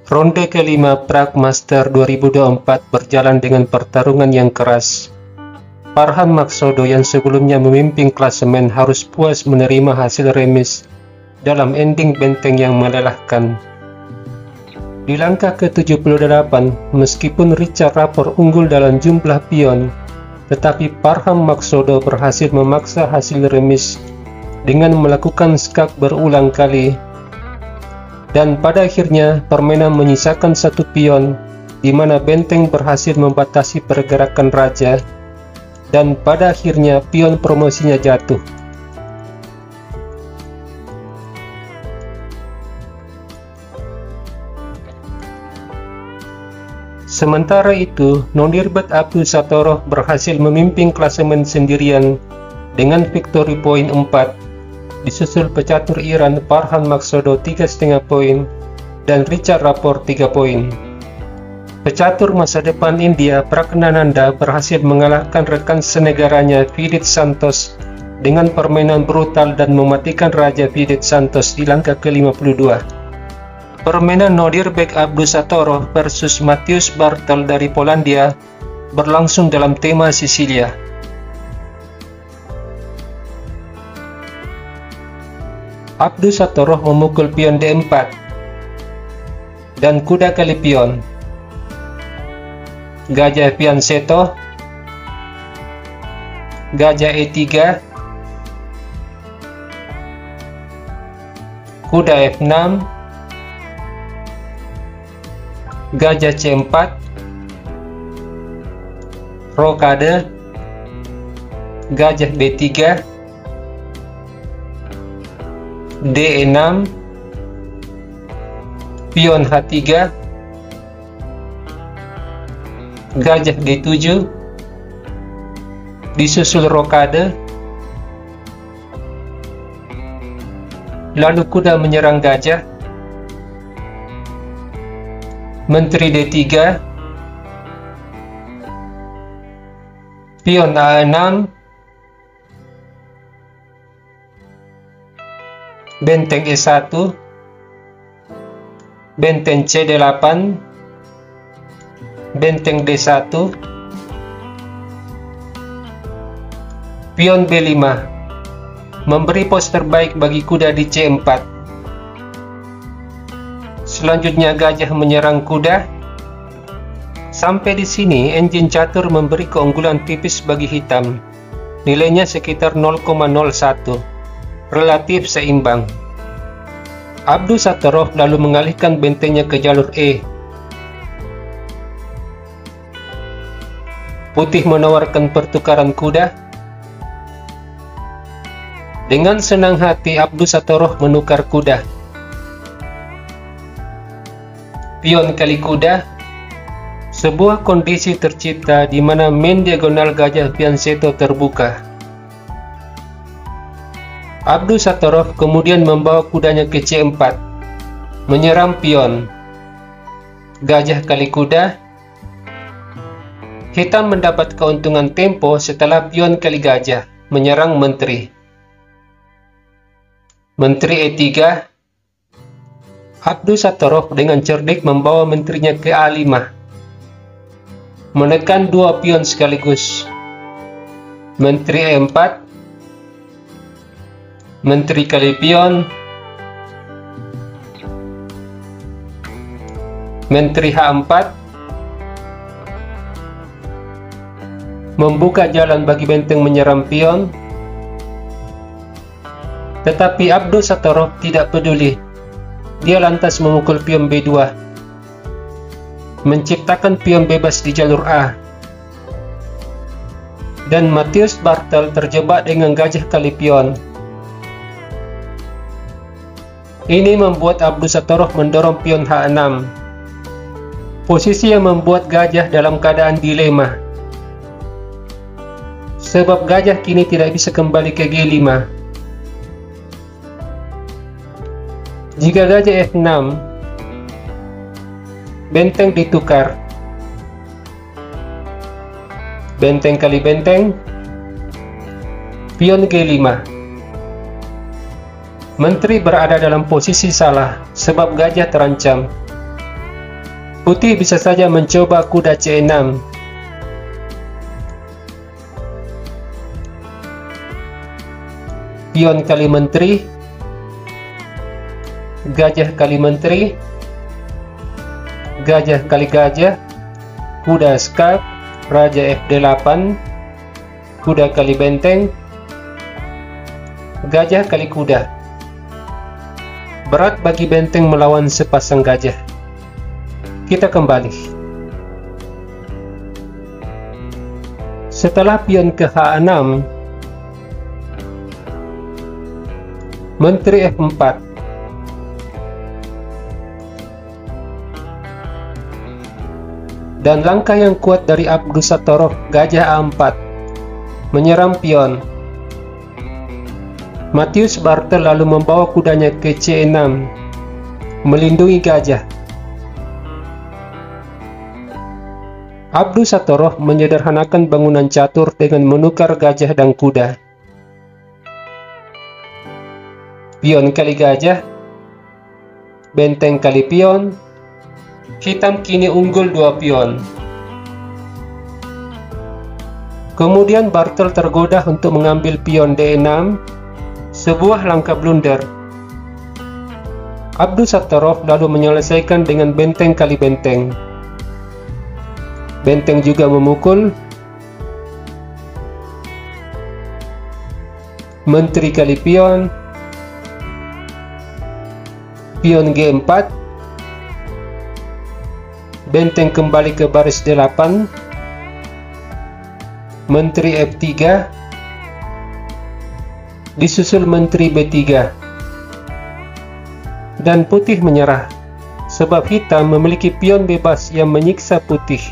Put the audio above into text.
Ronde kelima Prague Master 2024 berjalan dengan pertarungan yang keras. Farhan Makshodo yang sebelumnya memimpin klasemen harus puas menerima hasil remis dalam ending benteng yang melelahkan. Di langkah ke-78, meskipun Richard Rapport unggul dalam jumlah pion, tetapi Farhan Makshodo berhasil memaksa hasil remis dengan melakukan skak berulang kali. Dan pada akhirnya permainan menyisakan satu pion, di mana benteng berhasil membatasi pergerakan raja, dan pada akhirnya pion promosinya jatuh. Sementara itu, Nonirbet Abdusattorov berhasil memimpin klasemen sendirian dengan victory point 4, disusul pecatur Iran Farhan Makshodo 3,5 poin dan Richard Rapport 3 poin. Pecatur masa depan India Praggnanandhaa berhasil mengalahkan rekan senegaranya Vidit Santosh dengan permainan brutal dan mematikan raja Vidit Santosh di langkah ke-52. Permainan Nonirbek Abdusattorov versus Mateusz Bartel dari Polandia berlangsung dalam tema Sisilia. Abdusattorov memukul pion D4 dan kuda kali pion, gajah fianchetto, gajah E3, kuda F6, gajah C4, rokade, gajah B3, D6, pion H3, gajah D7, disusul rokade, lalu kuda menyerang gajah, menteri D3, pion A6, benteng E1, benteng C8, benteng D1, pion B5, memberi pos terbaik bagi kuda di C4. Selanjutnya gajah menyerang kuda. Sampai di sini engine catur memberi keunggulan tipis bagi hitam. Nilainya sekitar 0,01. Relatif seimbang. Abdusattorov lalu mengalihkan bentengnya ke jalur E. Putih menawarkan pertukaran kuda. Dengan senang hati Abdusattorov menukar kuda. Pion kali kuda, sebuah kondisi tercipta di mana main diagonal gajah fianchetto terbuka. Abdusattorov kemudian membawa kudanya ke C4, menyerang pion, gajah kali kuda. Hitam mendapat keuntungan tempo setelah pion kali gajah menyerang menteri. Menteri E3. Abdusattorov dengan cerdik membawa menterinya ke A5, menekan dua pion sekaligus. Menteri E4, menteri kali pion, menteri H4, membuka jalan bagi benteng menyerang pion. Tetapi Abdusattorov tidak peduli. Dia lantas memukul pion B2, menciptakan pion bebas di jalur A. Dan Mateusz Bartel terjebak dengan gajah kali pion. Ini membuat Abdusattorov mendorong pion H6. Posisi yang membuat gajah dalam keadaan dilema. Sebab gajah kini tidak bisa kembali ke G5. Jika gajah F6, benteng ditukar. Benteng kali benteng, pion G5. Menteri berada dalam posisi salah sebab gajah terancam. Putih bisa saja mencoba kuda C6. Pion kali menteri, gajah kali menteri, gajah kali gajah, kuda skak, raja F8, kuda kali benteng, gajah kali kuda. Berat bagi benteng melawan sepasang gajah. Kita kembali. Setelah pion ke H6, menteri F4, dan langkah yang kuat dari Abdusattorov, gajah A4, menyerang pion. Matthias Bartel lalu membawa kudanya ke C6, melindungi gajah. Abdusattorov menyederhanakan bangunan catur dengan menukar gajah dan kuda. Pion kali gajah, benteng kali pion, hitam kini unggul 2 pion. Kemudian Bartel tergoda untuk mengambil pion D6, sebuah langkah blunder. Abdusattorov lalu menyelesaikan dengan benteng kali benteng. Benteng juga memukul. Menteri kali pion, pion G4, benteng kembali ke baris D8, menteri F3, disusul menteri B3, dan putih menyerah, sebab hitam memiliki pion bebas yang menyiksa putih.